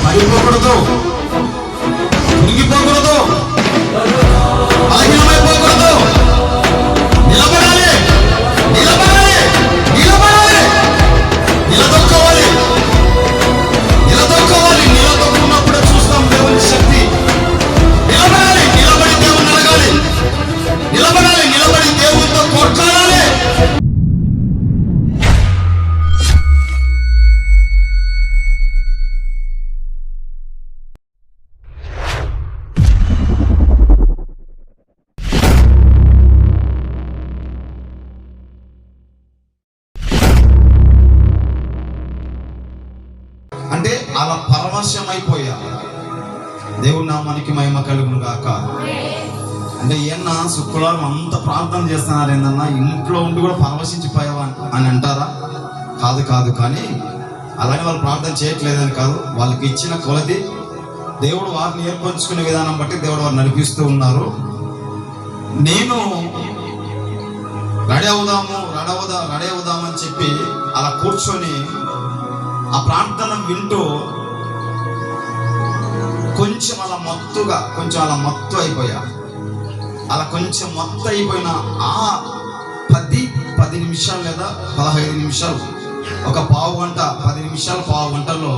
పడిపోకూడదు, మునిగిపోకూడదు, బలహీనమైపోకూడదు. నిలబడాలి, నిలబడాలి, నిలబడాలి, నిలదొక్కోవాలి, నిలదొక్కోవాలి. నిలదొక్కున్నప్పుడే చూస్తాం దేవుని శక్తి. నిలబడాలి, నిలబడి దేవుని అడగాలి, నిలబడాలి, నిలబడి దేవునితో కొట్లాడాలి. అంటే అలా పరవశమైపోయా. దేవుని నామానికి మహిమ కలుగును గాక. అంటే ఏమన్నా శుక్రవారం అంత ప్రార్థన చేస్తున్నారు ఏందన్నా, ఇంట్లో ఉండి కూడా పరవశించిపోయావా అని అంటారా? కాదు కాదు. కానీ అలాగే వాళ్ళు ప్రార్థన చేయట్లేదని కాదు, వాళ్ళకి ఇచ్చిన కొలది దేవుడు వారిని ఏర్పరచుకునే విధానం బట్టి దేవుడు వారిని నడిపిస్తూ ఉన్నారు. నేను రెడీ అవుదామని చెప్పి అలా కూర్చొని ఆ ప్రార్థన వింటూ కొంచెం అలా మత్తు అయిపోయా. అలా కొంచెం మత్తు అయిపోయిన ఆ 10 నిమిషాలు లేదా 15 నిమిషాలు, ఒక పావు గంట, 10 నిమిషాలు, పావు గంటలో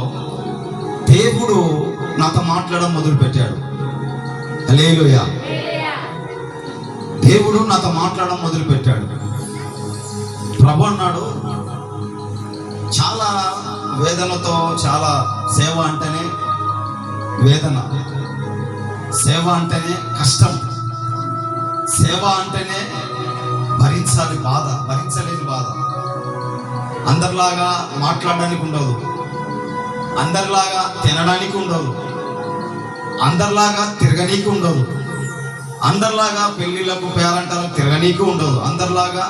దేవుడు నాతో మాట్లాడడం మొదలు పెట్టాడు. హల్లెలూయా. దేవుడు నాతో మాట్లాడడం మొదలు పెట్టాడు. ప్రభు అన్నాడు, చాలా వేదనతో, చాలా సేవ అంటేనే వేదన, సేవ అంటేనే కష్టం, సేవ అంటేనే భరించాలి బాధ, భరించలేని బాధ. అందరిలాగా మాట్లాడడానికి ఉండదు, అందరిలాగా తినడానికి ఉండదు, అందరిలాగా తిరగనీకి ఉండదు, అందరిలాగా పెళ్లిళ్ళకు పేరంటాలకు తిరగనీకి ఉండదు, అందరిలాగా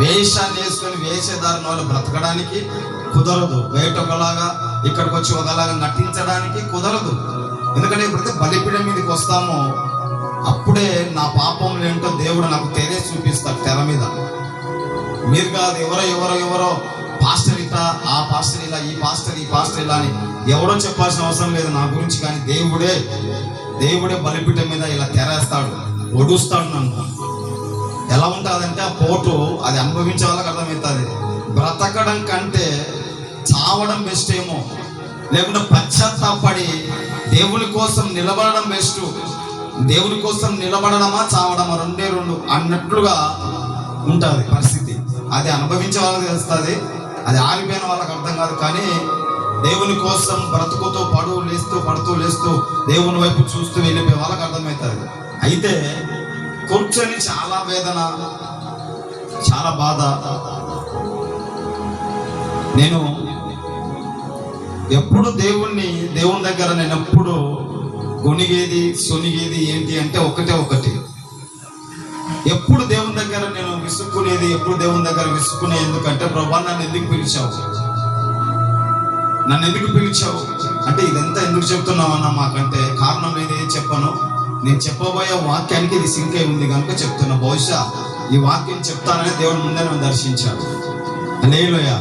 వేషాన్ని వేసుకొని వేషధారణ వాళ్ళు బ్రతకడానికి కుదరదు, బయట ఒకలాగా ఇక్కడికి వచ్చి ఒకలాగా నటించడానికి కుదరదు. ఎందుకంటే ఎప్పుడైతే బలిపీఠం మీదకి వస్తామో అప్పుడే నా పాపం ఏంటో దేవుడు నాకు తెలియ చూపిస్తాడు తెర మీద. మీరు కాదు, ఎవరో పాస్టర్ ఇట్లా, ఆ పాస్టర్ ఇలా, ఈ పాస్టర్ ఇలా అని ఎవరో చెప్పాల్సిన అవసరం లేదు నా గురించి. కానీ దేవుడే బలిపీఠం మీద ఇలా తెరేస్తాడు, ఒడుస్తాడు నన్ను. ఎలా ఉంటుందంటే ఆ పోటు అది అనుభవించే వాళ్ళకి అర్థమవుతుంది. బ్రతకడం కంటే చావడం బెస్ట్ ఏమో, లేకుంటే పశ్చాత్తాపడి దేవుని కోసం నిలబడడం బెస్ట్. దేవుని కోసం నిలబడడమా చావడమా రెండే అన్నట్లుగా ఉంటుంది పరిస్థితి. అది అనుభవించే వాళ్ళకి తెలుస్తుంది, అది ఆగిపోయిన వాళ్ళకి అర్థం కాదు. కానీ దేవుని కోసం బ్రతుకుతూ పడుతూ లేస్తూ దేవుని వైపు చూస్తూ వెళ్ళిపోయే వాళ్ళకి అర్థమవుతుంది. అయితే కూర్చొని చాలా వేదన, చాలా బాధ. నేను ఎప్పుడు దేవుని దగ్గర నేను ఎప్పుడు సొనిగేది ఏంటి అంటే ఒకటి, ఎప్పుడు దేవుని దగ్గర నేను విసుక్కునేది, ఎప్పుడు దేవుని దగ్గర విసుక్కునే ఎందుకంటే ప్రభా నన్ను ఎందుకు పిలిచావు అంటే ఇదంతా ఎందుకు చెప్తున్నావు అన్న మాకంటే కారణం ఏది చెప్పను. నేను చెప్పబోయే వాక్యానికి ఇది సింక్ అయి ఉంది కనుక చెప్తున్నా. బహుశా ఈ వాక్యం చెప్తానని దేవుడు ముందే నన్ను దర్శించాడు. హల్లెలూయా,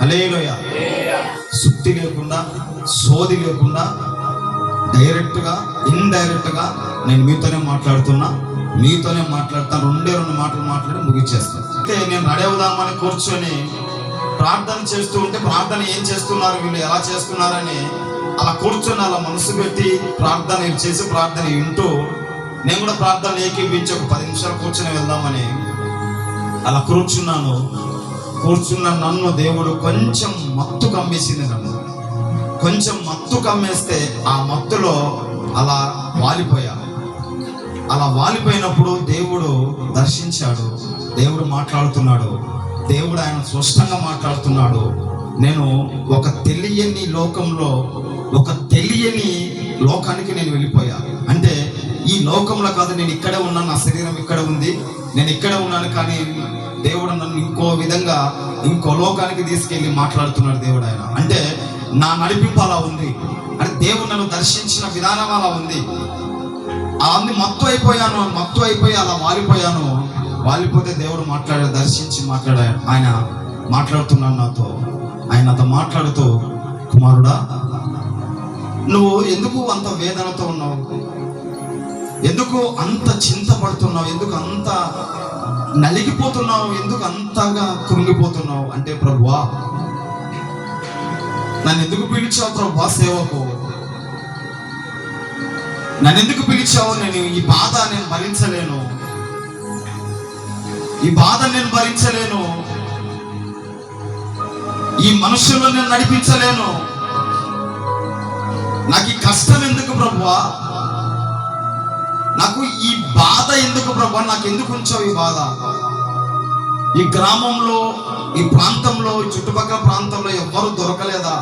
హల్లెలూయా. సుత్తి లేకుండా, సోది లేకుండా, డైరెక్ట్గా ఇండైరెక్ట్గా నేను మీతోనే మాట్లాడతాను. రెండే మాటలు మాట్లాడి ముగిచ్చేస్తాను. అయితే నేను రెడీ అవుదామని కూర్చొని ప్రార్థన చేస్తూ ఉంటే, ప్రార్థన ఏం చేస్తున్నారు వీళ్ళు, ఎలా చేస్తున్నారని అలా కూర్చొని అలా మనసు పెట్టి ప్రార్థన వింటూ నేను కూడా ప్రార్థన ఏకీపించి ఒక 10 నిమిషాలు కూర్చొని వెళ్దామని అలా కూర్చున్న నన్ను దేవుడు కొంచెం మత్తు కమ్మేసింది. కొంచెం మత్తు కమ్మేస్తే ఆ మత్తులో అలా వాలిపోయినప్పుడు దేవుడు దర్శించాడు, దేవుడు మాట్లాడుతున్నాడు. దేవుడు ఆయన స్పష్టంగా మాట్లాడుతున్నాడు. నేను ఒక తెలియని లోకంలో, ఒక తెలియని లోకానికి నేను వెళ్ళిపోయా. అంటే ఈ లోకంలో కాదు, నేను ఇక్కడే ఉన్నాను, నా శరీరం ఇక్కడ ఉంది, నేను ఇక్కడే ఉన్నాను, కానీ దేవుడు నన్ను ఇంకో విధంగా ఇంకో లోకానికి తీసుకెళ్ళి మాట్లాడుతున్నాడు దేవుడు ఆయన. అంటే నా నడిపింపు అలా ఉంది, అంటే దేవుడు నన్ను దర్శించిన విధానం అలా ఉంది. అన్ని మత్తు అయిపోయి అలా వాలిపోతే దేవుడు దర్శించి మాట్లాడాడు. ఆయన మాట్లాడుతున్నాడు నాతో. ఆయన నాతో మాట్లాడుతూ, కుమారుడా, నువ్వు ఎందుకు అంత వేదనతో ఉన్నావు? ఎందుకు అంత చింతపడుతున్నావు? ఎందుకు అంత నలిగిపోతున్నావు? ఎందుకు అంతగా కృంగిపోతున్నావు? అంటే ప్రభువా, నన్ను ఎందుకు పిలిచావు ప్రభువా సేవకు? నన్ను ఎందుకు పిలిచావు? నేను ఈ బాధ నేను భరించలేను, ఈ బాధ నేను భరించలేను, ఈ మనుషులను నేను నడిపించలేను, నాకు ఈ కష్టం ఎందుకు ప్రభువా? నాకు ఈ బాధ ఎందుకు ప్రభువా? నాకు ఎందుకు ఉంచావు ఈ బాధ? ఈ గ్రామంలో, ఈ ప్రాంతంలో, ఈ చుట్టుపక్కల ప్రాంతంలో ఎవ్వరు దొరకలేదా?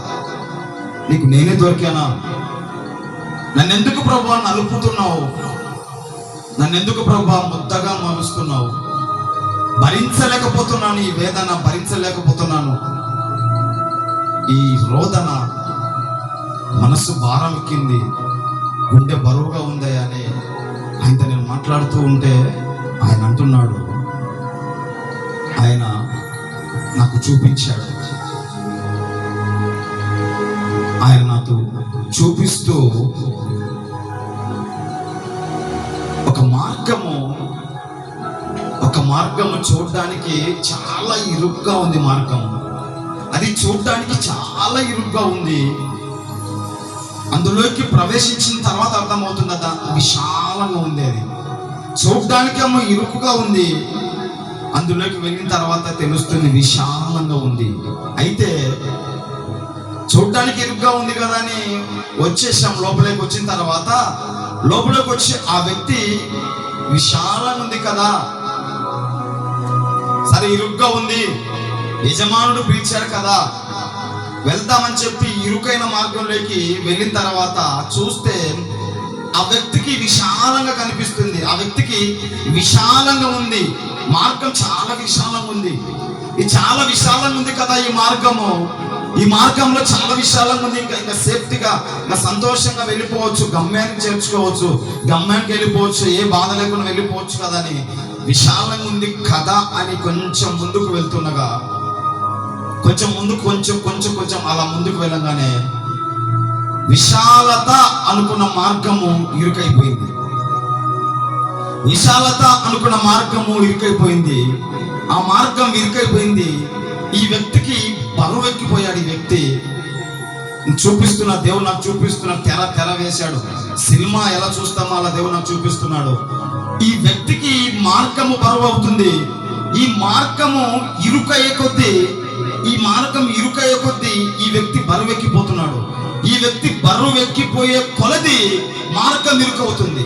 నీకు నేనే దొరికానా? నన్ను ఎందుకు ప్రభువా నలుపుతున్నావు? నన్ను ఎందుకు ప్రభువా ముద్దగా మరుస్తున్నావు? భరించలేకపోతున్నాను, ఈ వేదన భరించలేకపోతున్నాను, ఈ రోదన, మనసు భారం ఎక్కింది, గుండె బరువుగా ఉంది అని ఆయనతో నేను మాట్లాడుతూ ఉంటే ఆయన అంటున్నాడు, ఆయన నాకు చూపించాడు. ఆయన నాకు చూపిస్తూ ఒక మార్గము చూడడానికి చాలా ఇరుగ్గా ఉంది. మార్గం అది చూడడానికి చాలా ఇరుగ్గా ఉంది. అందులోకి ప్రవేశించిన తర్వాత అర్థమవుతుంది, అదా విశాలంగా ఉంది. అది చూడడానికి ఏమో ఇరుకుగా ఉంది, అందులోకి వెళ్ళిన తర్వాత తెలుస్తుంది విశాలంగా ఉంది. అయితే చూడడానికి ఇరుగ్గా ఉంది కదా అని వచ్చేసాం. లోపలికి వచ్చిన తర్వాత లోపలికి వచ్చి ఆ వ్యక్తి విశాలంగా ఉంది కదా, సరే ఇరుగ్గా ఉంది, యజమానుడు పిలిచాడు కదా, వెళ్దామని చెప్పి ఇరుకైన మార్గంలోకి వెళ్ళిన తర్వాత చూస్తే ఆ వ్యక్తికి విశాలంగా కనిపిస్తుంది. ఆ వ్యక్తికి విశాలంగా ఉంది, మార్గం చాలా విశాలంగా ఉంది. ఇది చాలా విశాలంగా ఉంది కదా ఈ మార్గము, ఈ మార్గంలో చాలా విశాలంగా ఉంది. ఇంకా సేఫ్టీగా, ఇంకా సంతోషంగా వెళ్ళిపోవచ్చు, గమ్యానికి చేర్చుకోవచ్చు, గమ్యానికి వెళ్ళిపోవచ్చు, ఏ బాధ లేకుండా వెళ్ళిపోవచ్చు కదా అని విశాలంగా ఉంది కదా అని కొంచెం ముందుకు వెళ్తుండగా, కొంచెం ముందు కొంచెం అలా ముందుకు వెళ్ళగానే విశాలత అనుకున్న మార్గము ఇరుకైపోయింది. విశాలత అనుకున్న మార్గము ఇరుకైపోయింది. ఆ మార్గం ఇరుకైపోయింది. ఈ వ్యక్తికి బరువు ఎక్కిపోయాడు. ఈ వ్యక్తి చూపిస్తున్న దేవుడు నాకు చూపిస్తున్న తెర వేశాడు. సినిమా ఎలా చూస్తామో అలా దేవుడు నాకు చూపిస్తున్నాడు. ఈ వ్యక్తికి మార్గము బరువు అవుతుంది. ఈ మార్గము ఇరుకయ్యే కొద్దీ ఈ వ్యక్తి బరువు ఎక్కిపోతున్నాడు. ఈ వ్యక్తి బరువు ఎక్కిపోయే కొలది మార్గం ఇరుకవుతుంది.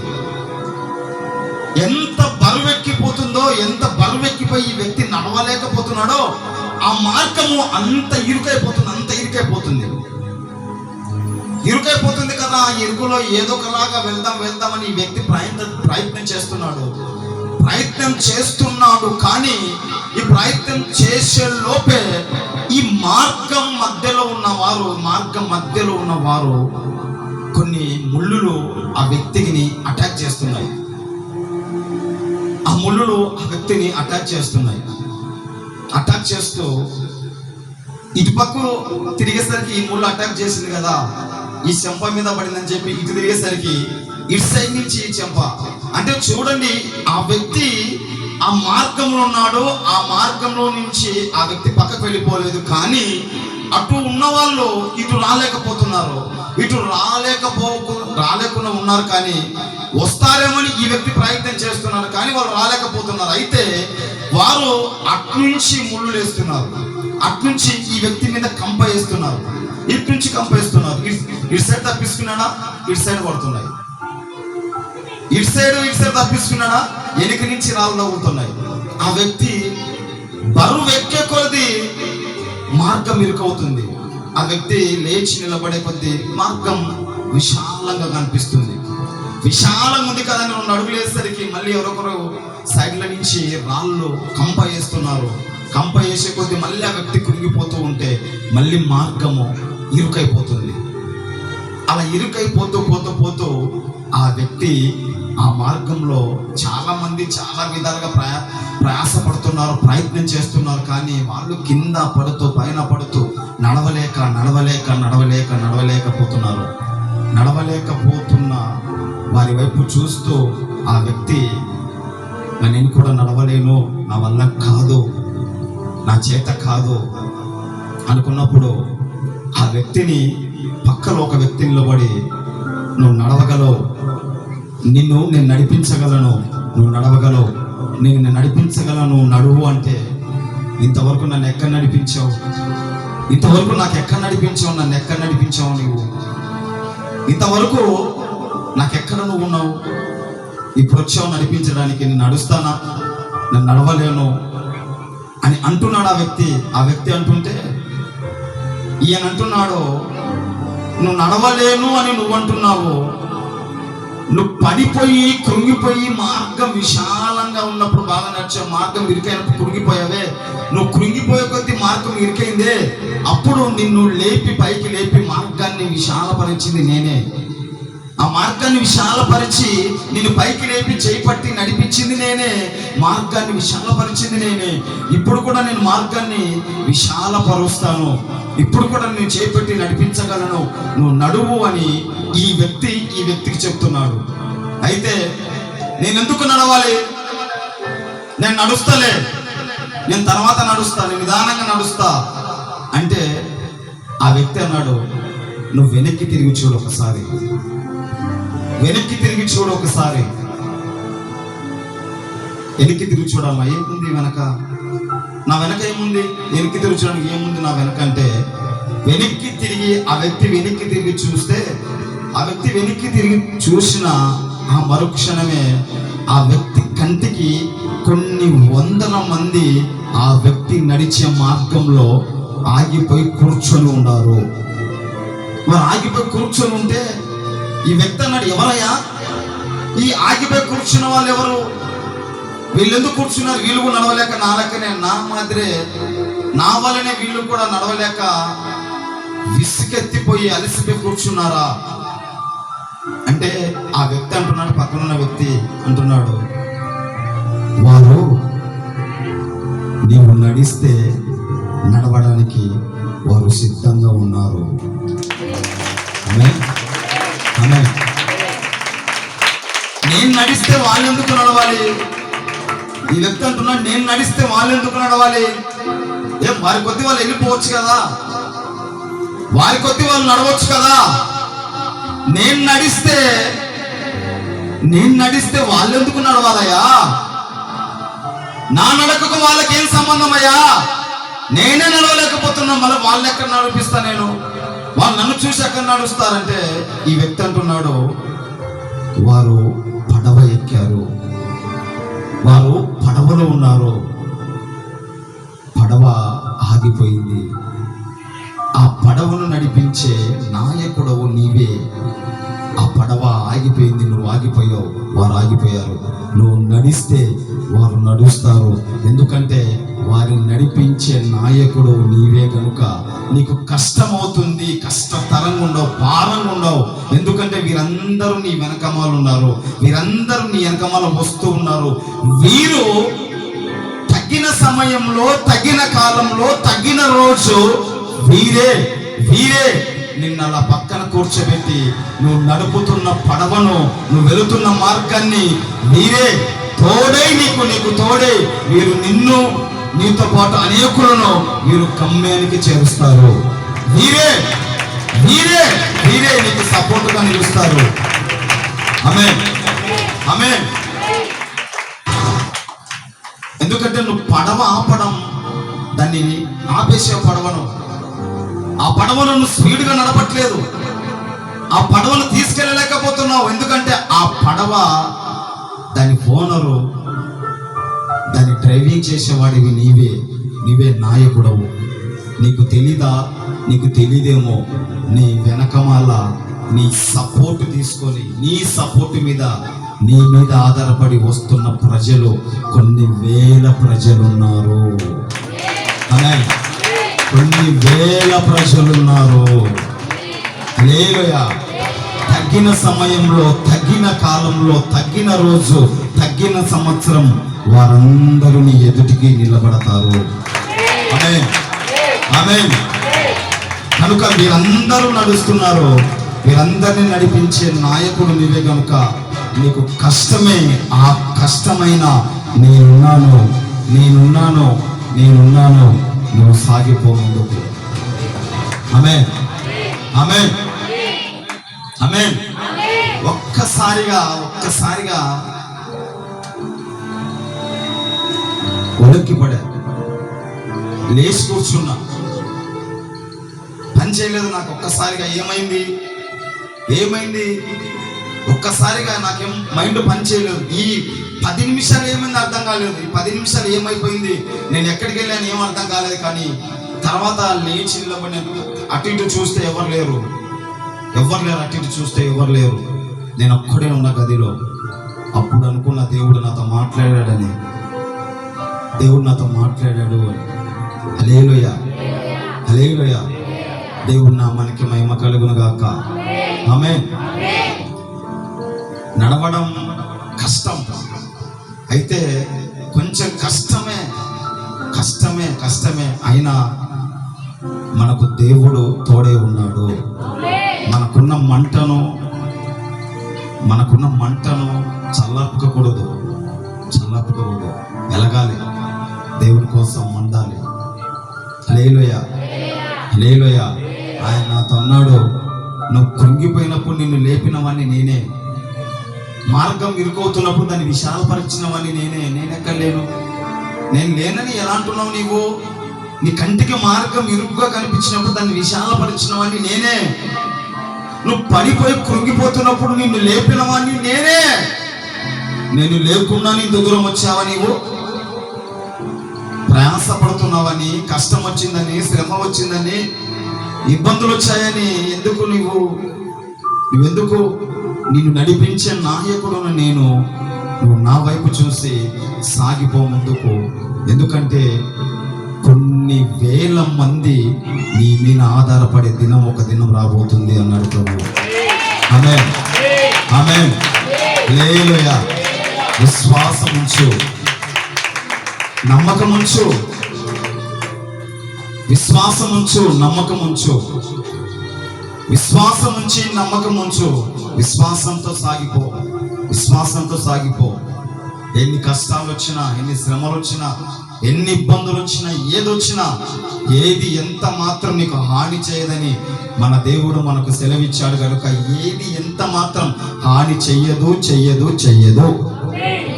ఎంత బరువు ఎక్కిపోతుందో, ఎంత బరువు ఎక్కిపోయి ఈ వ్యక్తి నడవలేకపోతున్నాడో ఆ మార్గము అంత ఇరుకైపోతుంది కదా. ఆ ఇరుకులో ఏదో ఒకలాగా వెళ్దామని ఈ వ్యక్తి ప్రయత్నం చేస్తున్నాడు. కానీ ఈ ప్రయత్నం చేసే లోపే ఈ మార్గం మధ్యలో ఉన్నవారు కొన్ని ముళ్ళులు ఆ వ్యక్తిని అటాక్ చేస్తున్నాయి. ఆ ముళ్ళులు ఆ వ్యక్తిని అటాక్ చేస్తూ ఇటుపక్క తిరిగేసరికి ఈ ముళ్ళు అటాక్ చేసింది కదా, ఈ చెంప మీద పడిందని చెప్పి ఇటు తిరిగేసరికి ఇటు సైడ్ నుంచి ఈ చెంప. అంటే చూడండి, ఆ వ్యక్తి ఆ మార్గంలో ఉన్నాడు. ఆ మార్గంలో నుంచి ఆ వ్యక్తి పక్కకు వెళ్ళిపోలేదు. కానీ అటు ఉన్న వాళ్ళు ఇటు రాలేకపోతున్నారు. ఇటు రాలేకుండా ఉన్నారు. కానీ వస్తారేమని ఈ వ్యక్తి ప్రయత్నం చేస్తున్నారు, కానీ వాళ్ళు రాలేకపోతున్నారు. అయితే వారు అట్నుంచి ముళ్ళు వేస్తున్నారు, అట్నుంచి ఈ వ్యక్తి మీద కంప వేస్తున్నారు, ఇటు నుంచి కంప వేస్తున్నారు. ఇటు సైడ్ తప్పించుకున్నాడా, ఇటు సైడ్ పడుతున్నాయి. ఇటు సైడ్ తప్పించుకున్నాడా, వెనుక నుంచి రాళ్ళు తగ్గుతున్నాయి. ఆ వ్యక్తి బరువు ఎక్కే కొద్దీ మార్గం ఇరుకవుతుంది. ఆ వ్యక్తి లేచి నిలబడే కొద్దీ మార్గం విశాలంగా కనిపిస్తుంది. విశాలంగా ఉంది కదా, 2 అడుగులు వేసేసరికి మళ్ళీ ఎవరొకరు సైడ్ల నుంచి రాళ్ళు కంప వేస్తున్నారు. కంప వేసే కొద్దీ మళ్ళీ ఆ వ్యక్తి కృంగిపోతూ ఉంటే మళ్ళీ మార్గము ఇరుకైపోతుంది. అలా ఇరుకైపోతూ పోతూ ఆ వ్యక్తి ఆ మార్గంలో చాలా మంది చాలా విధాలుగా ప్రయాసపడుతున్నారు, ప్రయత్నం చేస్తున్నారు. కానీ వాళ్ళు కింద పడుతూ పైన పడుతూ నడవలేకపోతున్నారు. నడవలేకపోతున్న వారి వైపు చూస్తూ ఆ వ్యక్తి, నేను కూడా నడవలేను, నా వల్ల కాదు, నా చేత కాదు అనుకున్నప్పుడు ఆ వ్యక్తిని పక్కలో ఒక వ్యక్తి నిలబడి, నువ్వు నడవగలవు, నేను నడిపించగలను, నువ్వు నడవగలవు, నేను నడిపించగలను, నడువు అంటే, ఇంతవరకు నన్ను ఎక్కడ నడిపించావు, ఇంతవరకు నాకు ఎక్కడ నడిపించావు, నన్ను ఎక్కడ నడిపించావు నువ్వు, ఇంతవరకు నాకెక్కడ నువ్వు ఉన్నావు, ఇప్పుడు వచ్చావు నడిపించడానికి, నేను నడుస్తానా, నేను నడవలేను అని అంటున్నాడు ఆ వ్యక్తి అంటుంటే, ఈయన అంటున్నాడు, నువ్వు నడవలేను అని నువ్వు అంటున్నావు, నువ్వు పడిపోయి కృంగిపోయి మార్గం విశాలంగా ఉన్నప్పుడు బాగా నడిచావు, మార్గం ఇరికైనప్పుడు కృంగిపోయావే, నువ్వు కృంగిపోయే కొద్దీ మార్గం ఇరికైందే, అప్పుడు నిన్ను పైకి లేపి మార్గాన్ని విశాలపరిచింది నేనే, ఆ మార్గాన్ని విశాలపరిచి నిన్ను పైకి లేపి చేపట్టి నడిపించింది నేనే, మార్గాన్ని విశాలపరిచింది నేనే, ఇప్పుడు కూడా నేను మార్గాన్ని విశాలపరుస్తాను, ఇప్పుడు కూడా నేను చేపట్టి నడిపించగలను, నువ్వు నడువు అని ఈ వ్యక్తికి చెప్తున్నాడు. అయితే నేను ఎందుకు నడవాలి, నేను నడుస్తలే, నేను తర్వాత నడుస్తా, నేను నిదానంగా నడుస్తా అంటే ఆ వ్యక్తి అన్నాడు, నువ్వు వెనక్కి తిరిగి చూడు ఒకసారి, వెనక్కి తిరిగి చూడు ఒకసారి. వెనక్కి తిరిగి చూడాలమ్మా, ఏముంది వెనక, నా వెనక ఏముంది, వెనక్కి తిరిగి చూడడానికి ఏముంది నా వెనక అంటే, వెనక్కి తిరిగి ఆ వ్యక్తి వెనక్కి తిరిగి చూస్తే, ఆ వ్యక్తి వెనక్కి తిరిగి చూసిన ఆ మరుక్షణమే ఆ వ్యక్తి కంటికి కొన్ని వందల మంది ఆ వ్యక్తి నడిచే మార్గంలో ఆగిపోయి కూర్చొని ఉన్నారు. మరి ఆగిపోయి కూర్చొని ఉంటే ఈ వ్యక్తి అన్నాడు, ఎవరయ్యా ఈ ఆగిపోయి కూర్చున్న వాళ్ళు ఎవరు, వీళ్ళు ఎందుకు కూర్చున్నారు, వీళ్ళు కూడా నడవలేక నా లెక్కనే, నా మాదిరే నా వల్లనే వీళ్ళు కూడా నడవలేక విసుకెత్తిపోయి అలసిపోయి కూర్చున్నారా అంటే ఆ వ్యక్తి అంటున్నాడు, పక్కనున్న వ్యక్తి అంటున్నాడు, వారు నీవు నడిస్తే నడవడానికి వారు సిద్ధంగా ఉన్నారు. నేను నడిస్తే వాళ్ళు ఎందుకు నడవాలి, ఈ వ్యక్తి అంటున్నాడు, నేను నడిస్తే వాళ్ళు ఎందుకు నడవాలి, ఏం వారి కొద్ది వాళ్ళు వెళ్ళిపోవచ్చు కదా, వారి కొద్ది వాళ్ళు నడవచ్చు కదా, నేను నడిస్తే వాళ్ళు ఎందుకు నడవాలయ్యా, నా నడకకు వాళ్ళకి ఏం సంబంధం అయ్యా, నేనే నడవలేకపోతున్నా, మళ్ళీ వాళ్ళు ఎక్కడ నడిపిస్తా, నేను వాళ్ళు నన్ను చూసి ఎక్కడ నడుస్తారంటే ఈ వ్యక్తి అంటున్నాడు, వారు పడవ ఎక్కారు, వారు పడవలో ఉన్నారు, పడవ ఆగిపోయింది, ఆ పడవను నడిపించే నాయకుడవు నీవే, ఆ పడవ ఆగిపోయింది, నువ్వు ఆగిపోయావు, వారు ఆగిపోయారు, నువ్వు నడిస్తే వారు నడుస్తారు, ఎందుకంటే వారిని నడిపించే నాయకుడు నీవే కనుక నీకు కష్టమవుతుంది, కష్టతరంగా ఉండవు, భారంగా ఉండవు, ఎందుకంటే వీరందరూ నీ వెనకమాలు ఉన్నారు, వీరందరూ నీ వెనకమాల వస్తూ ఉన్నారు, వీరు తగిన సమయంలో తగిన కాలంలో తగిన రోజు వీరే నిన్ను అలా పక్కన కూర్చోబెట్టి నువ్వు నడుపుతున్న పడవను, నువ్వు వెళుతున్న మార్గాన్ని వీరే తోడై నీకు తోడై వీరు నిన్ను నీతో పాటు అనేకులను వీరు గమ్యానికి చేరుస్తారు, వీరే నీకు సపోర్టుగా నిలుస్తారు. ఆమేన్. ఎందుకంటే నువ్వు పడవ ఆపడం, దాన్ని ఆపేసే పడవను, ఆ పడవను నువ్వు స్పీడ్గా నడపట్లేదు, ఆ పడవను తీసుకెళ్ళలేకపోతున్నావు, ఎందుకంటే ఆ పడవ దాని ఓనరు, దాన్ని డ్రైవింగ్ చేసేవాడివి నీవే. నీవే నాయకుడవు. నీకు తెలీదా? నీకు తెలీదేమో, నీ వెనకమాల నీ సపోర్ట్ తీసుకొని నీ సపోర్ట్ మీద నీ మీద ఆధారపడి వస్తున్న ప్రజలు కొన్ని వేల ప్రజలున్నారు. కొన్ని వేల ప్రజలున్నారు. హల్లెలూయా. తగ్గిన సమయంలో, తగ్గిన కాలంలో, తగ్గిన రోజు, తగ్గిన సంవత్సరం వారందరూ నీ ఎదుటికి నిలబడతారు. ఆమేన్, ఆమేన్. కనుక వీరందరూ నడుస్తున్నారు. వీరందరినీ నడిపించే నాయకుడు నీవే కనుక నీకు కష్టమే, ఆ కష్టమైన నేనున్నాను, నేనున్నాను, నేనున్నాను, నువ్వు సాగిపో ముందుకు. ఆమేన్, ఆమేన్, ఆమేన్. ఒక్కసారిగా ఉలిక్కిపడా, లేచి కూర్చున్నా. పని చేయలేదు నాకు. ఒక్కసారిగా ఏమైంది ఒక్కసారిగా నాకేం మైండ్ పని చేయలేదు. ఈ 10 నిమిషాలు ఏమైంది అర్థం కాలేదు. ఈ 10 నిమిషాలు ఏమైపోయింది, నేను ఎక్కడికి వెళ్ళాను ఏం అర్థం కాలేదు. కానీ తర్వాత లేచి నిలబడి అటు ఇటు చూస్తే ఎవరు లేరు. అటు ఇటు చూస్తే ఎవరు లేరు. నేను ఒక్కడే ఉన్న గదిలో. అప్పుడు అనుకున్న దేవుడు నాతో మాట్లాడాడని, దేవుడు నాతో మాట్లాడాడు అని. హల్లెలూయా, హల్లెలూయా. దేవుడు నామానికి మహిమ కలుగును గాక. ఆమేన్. నడవడం కష్టం, అయితే కొంచెం కష్టమే అయినా మనకు దేవుడు తోడే ఉన్నాడు. మనకున్న మంటను చల్లార్పకూడదు. వెలగాలి, దేవుడి కోసం మండాలి. హల్లెలూయా, హల్లెలూయా. ఆయన నాతో అన్నాడు, నువ్వు కృంగిపోయినప్పుడు నిన్ను లేపినవన్నీ నేనే, మార్గం ఇరుకవుతున్నప్పుడు దాన్ని విశాలపరిచినవన్నీ నేనెక్కడ లేను. నేను లేనని ఎలా అంటున్నావు నీవు? నీ కంటికి మార్గం ఇరుకుగా కనిపించినప్పుడు దాన్ని విశాలపరిచినవన్నీ నేనే. నువ్వు పడిపోయి కృంగిపోతున్నప్పుడు నిన్ను లేపినవన్నీ నేనే. నేను లేకుండా నీ దూరం వచ్చావా? నీవు ప్రయాసపడుతున్నావని, కష్టం వచ్చిందని, శ్రమ వచ్చిందని, ఇబ్బందులు వచ్చాయని నువ్వెందుకు నిన్ను నడిపించే నాయకుడును నేను. నువ్వు నా వైపు చూసి సాగిపో ముందుకు. ఎందుకంటే కొన్ని వేల మంది నీ మీద ఆధారపడే దినం ఒక దినం రాబోతుంది అన్నాడు ప్రభు. ఆమేన్, ఆమేన్. హల్లెలూయా. విశ్వాసం ఉంచు, నమ్మకం ఉంచు, విశ్వాసం ఉంచు, నమ్మకం ఉంచు. విశ్వాసం ఉంచి నమ్మకం ఉంచు. విశ్వాసంతో సాగిపో. ఎన్ని కష్టాలు వచ్చినా, ఎన్ని శ్రమలు వచ్చినా, ఎన్ని ఇబ్బందులు వచ్చినా, ఏది ఎంత మాత్రం నీకు హాని చేయదని మన దేవుడు మనకు సెలవిచ్చాడు కనుక ఏది ఎంత మాత్రం హాని చెయ్యదు.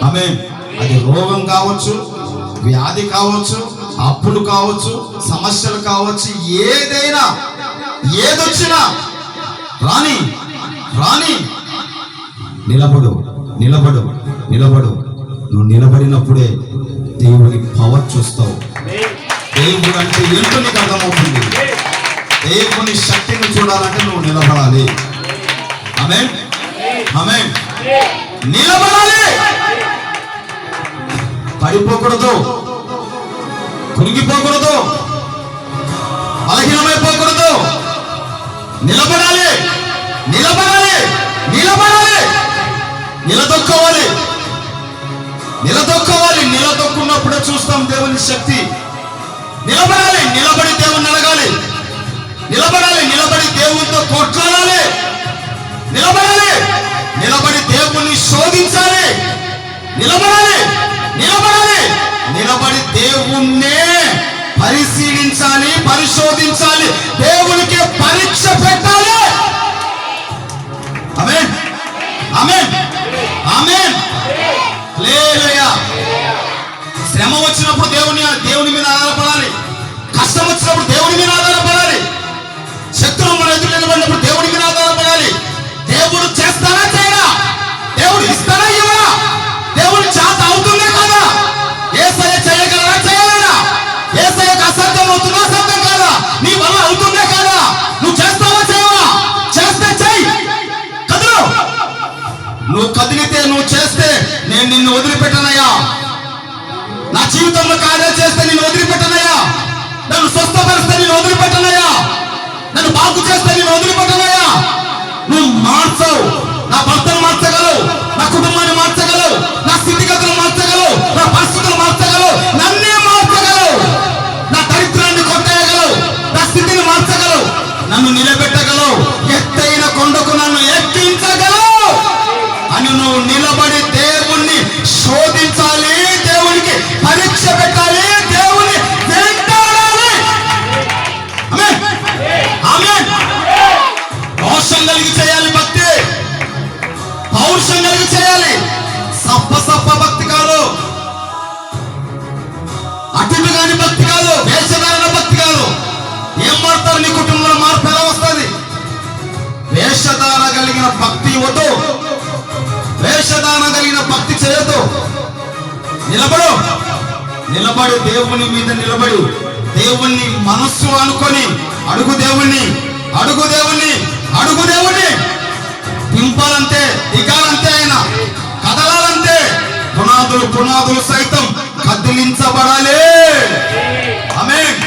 ఆమేన్. అది రోగం కావచ్చు, వ్యాధి కావచ్చు, అప్పులు కావచ్చు, సమస్యలు కావచ్చు, ఏదొచ్చినా రాని నిలబడు. నువ్వు నిలబడినప్పుడే దేవుని పవర్ చూస్తావు. దేవుడు అంటే ఏంటో నీకు అర్థమవుతుంది. దేవుని శక్తిని చూడాలంటే నువ్వు నిలబడాలి. ఆమేన్, ఆమేన్. నిలబడాలి, పడిపోకూడదు, కురిగిపోకూడదు, బలహీనమైపోకూడదు. నిలబడాలి, నిలదొక్కున్నప్పుడే చూస్తాం దేవుని శక్తి. నిలబడి దేవుని అడగాలి. నిలబడి దేవునితో కొట్లాడాలి. నిలబడి దేవుని శోధించాలి. నిలబడి దేవుణ్ణే పరిశీలించాలి, పరిశోధించాలి, దేవునికి పరీక్ష పెట్టాలి. ఆమేన్, ఆమేన్, ఆమేన్. హల్లెలూయా. శ్రమ వచ్చినప్పుడు దేవుని మీద ఆధారపడాలి. కష్టం వచ్చినప్పుడు దేవుని మీద ఆధారపడాలి. శత్రువు మన ఎదురు నిలబడినప్పుడు దేవుని మీద ఆధారపడాలి. దేవుడు చేస్తారా చేయడా? దేవుడు ఇస్తారా ఇవ్వరా? దేవుడు చేత అవుతుందే కదా? యేసయ్య చేయగలరా చేయలేరా? యేసయ్య నువ్వు చేస్తే నేను నిన్ను వదిలిపెట్టనయ్యా. నా జీవితంలో కార్యాలు చేస్తే నేను వదిలిపెట్టనయ్యా. నన్ను స్వస్థపరిస్తే నేను వదిలిపెట్టనయ్యా. నన్ను బాగు చేస్తే నేను వదిలిపెట్టనయ్యా. నువ్వు మార్చవు. నా భర్తను మార్చగలవు, నా కుటుంబాన్ని మార్చగలవు, నా స్థితిగతులు మార్చగలవు, నా పరిస్థితులు మార్చగలవు, నన్నే మార్చగలవు, నా దరిద్రాన్ని కొట్టేయగలవు, నా స్థితిని మార్చగలవు, నన్ను నిలబెట్టగలవు, ఎత్తైన కొండకు నన్ను ఎక్కించగలవు అని నువ్వు నిలబడి దేవుణ్ణి శోధించాలి, దేవునికి పరీక్ష పెట్టాలి, దేవుని వెంటాడాలి. ఆమేన్, ఆమేన్. రోషం కలిగి చేయాలి భక్తి, పౌరుషం కలిగి చేయాలి. సప్ప భక్తి కాదు, అటు కాని భక్తి కాదు, వేషధారణ భక్తి కాదు. ఏం మారుతారు? నీ కుటుంబంలో మార్పు ఎలా వస్తుంది? వేషధారణ కలిగిన భక్తి ఇవ్వదు, వేషధారణ కలిగిన భక్తి చేయదు. నిలబడు, నిలబడి దేవుని మీద నిలబడి దేవుణ్ణి మనస్సు అనుకొని అడుగు దేవుణ్ణి, అడుగు దేవుణ్ణి, అడుగు దేవుణ్ణి. దింపాలంటే దిగాలంటే ఆయన కదలాలంటే పునాదులు సైతం కదిలించబడాలి. ఆమేన్,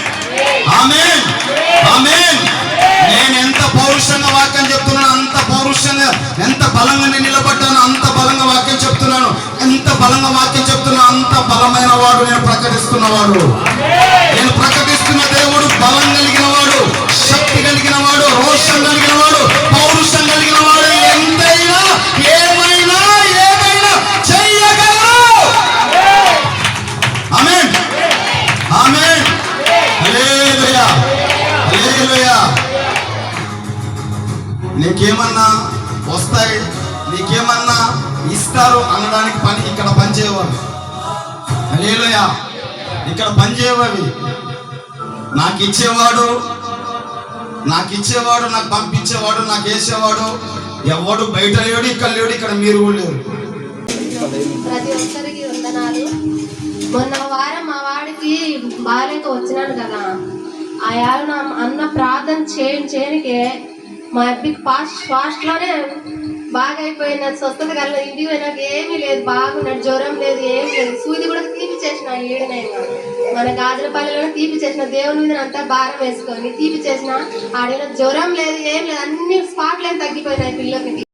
ఆమేన్, ఆమేన్. నేను ఎంత పౌరుషంగా వాక్యం చెప్తున్నాను, అంత పౌరుషంగా, ఎంత బలంగా నేను నిలబడ్డాను అంత బలంగా వాక్యం చెప్తున్నాను. ఎంత బలంగా వాక్యం చెప్తున్నా అంత బలమైన వాడు నేను ప్రకటిస్తున్నవాడు. నేను ప్రకటిస్తున్న దేవుడు బలం కలిగిన వాడు, శక్తి కలిగిన వాడు, రోషం కలిగిన వాడు, పౌరుషం కలిగిన వాడు. ఎంతైనా ఏమైనా ఏమైనా చెయ్యగలరు. ఆమేన్, ఆమేన్. హల్లెలూయా, హల్లెలూయా. నీకేమన్నా వస్తాయి, నీకేమన్నా ఇస్తారు అనడానికి పని ఇక్కడ పనిచేయవాడు. హల్లెలూయా. ఇక్కడ పనిచేయవి. నాకు ఇచ్చేవాడు, నాకు పంపించేవాడు, నాకు వేసేవాడు ఎవడు బయట లేడు, ఇక్కడ లేడు, ఇక్కడ మీరు కూడా లేరు. ప్రతి ఒక్కరికి వందనాలు. మొన్న వారం మా వాడికి బాగాలేక వచ్చినాను కదా, ఆ యారు అన్న ప్రార్థన చేయనికే మా అబ్బాయికి ఫాస్ట్ లోనే బాగా అయిపోయిన స్వస్థత కల. ఇంటికి పోయినాక ఏమీ లేదు, బాగున్నాడు, జ్వరం లేదు, ఏమి లేదు. సూది కూడా తీపిచేసిన ఏడునైనా మన గాజులపల్లిలోనే తీపిచేసిన, దేవుని మీద అంతా భారం వేసుకొని తీపిచేసిన. ఆడైనా జ్వరం లేదు, ఏం లేదు, అన్ని స్పాట్లే తగ్గిపోయినాయి పిల్లలకి.